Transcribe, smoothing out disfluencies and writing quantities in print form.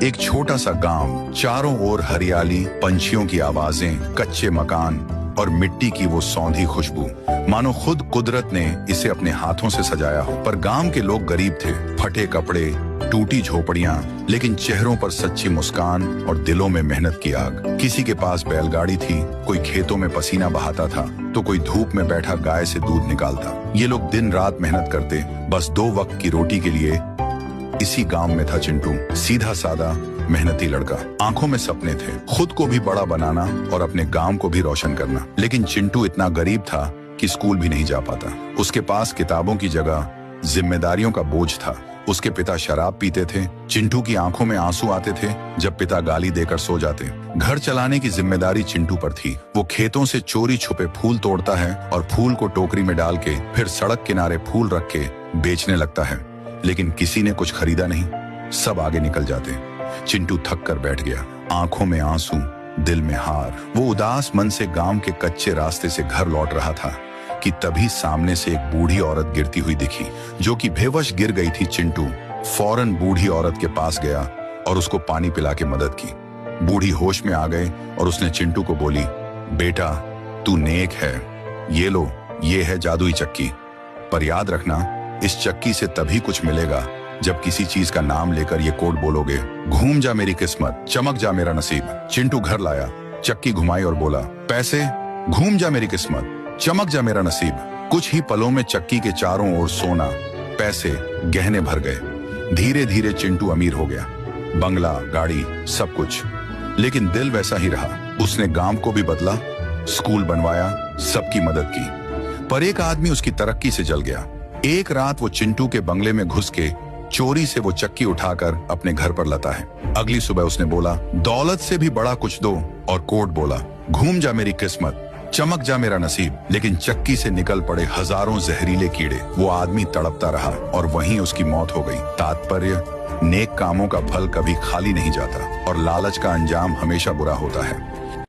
एक छोटा सा गांव, चारों ओर हरियाली, पंछियों की आवाजें, कच्चे मकान और मिट्टी की वो सौंधी खुशबू, मानो खुद कुदरत ने इसे अपने हाथों से सजाया हो। पर गांव के लोग गरीब थे, फटे कपड़े, टूटी झोपड़ियां, लेकिन चेहरों पर सच्ची मुस्कान और दिलों में मेहनत की आग। किसी के पास बैलगाड़ी थी, कोई खेतों में पसीना बहाता था, तो कोई धूप में बैठा गाय से दूध निकालता। ये लोग दिन रात मेहनत करते, बस 2 वक्त की रोटी के लिए। इसी गांव में था चिंटू, सीधा सादा मेहनती लड़का। आंखों में सपने थे, खुद को भी बड़ा बनाना और अपने गांव को भी रोशन करना। लेकिन चिंटू इतना गरीब था कि स्कूल भी नहीं जा पाता। उसके पास किताबों की जगह जिम्मेदारियों का बोझ था। उसके पिता शराब पीते थे। चिंटू की आंखों में आंसू आते थे जब पिता गाली देकर सो जाते। घर चलाने की जिम्मेदारी चिंटू पर थी। वो खेतों से चोरी छुपे फूल तोड़ता है और फूल को टोकरी में डाल के फिर सड़क किनारे फूल रख के बेचने लगता है। लेकिन किसी ने कुछ खरीदा नहीं, सब आगे निकल जाते। चिंटू थक कर बैठ गया, आंखों में आंसू, दिल में हार। वो उदास मन से गांव के कच्चे रास्ते से घर लौट रहा था कि तभी सामने से एक बूढ़ी औरत गिरती हुई दिखी, जो कि बेवश गिर गई थी। चिंटू फौरन बूढ़ी औरत के पास गया और उसको पानी पिला के मदद की। बूढ़ी होश में आ गए और उसने चिंटू को बोली, बेटा तू नेक है, ये लो, ये है जादुई चक्की, पर याद रखना इस चक्की से तभी कुछ मिलेगा जब किसी चीज का नाम लेकर ये कोड बोलोगे। घूम जा मेरी किस्मत, चमक जा मेरा नसीब। चिंटू घर लाया, चक्की घुमाई और बोला, पैसे, घूम जा मेरी किस्मत, चमक जा मेरा नसीब। कुछ ही पलों में चक्की के चारों ओर सोना, पैसे, गहने भर गए। धीरे धीरे चिंटू अमीर हो गया, बंगला, गाड़ी, सब कुछ। लेकिन दिल वैसा ही रहा। उसने गांव को भी बदला, स्कूल बनवाया, सबकी मदद की। पर एक आदमी उसकी तरक्की से जल गया। एक रात वो चिंटू के बंगले में घुस के चोरी से वो चक्की उठाकर अपने घर पर लाता है। अगली सुबह उसने बोला, दौलत से भी बड़ा कुछ दो, और कोड बोला, घूम जा मेरी किस्मत, चमक जा मेरा नसीब। लेकिन चक्की से निकल पड़े हजारों जहरीले कीड़े। वो आदमी तड़पता रहा और वहीं उसकी मौत हो गई। तात्पर्य, नेक कामों का फल कभी खाली नहीं जाता और लालच का अंजाम हमेशा बुरा होता है।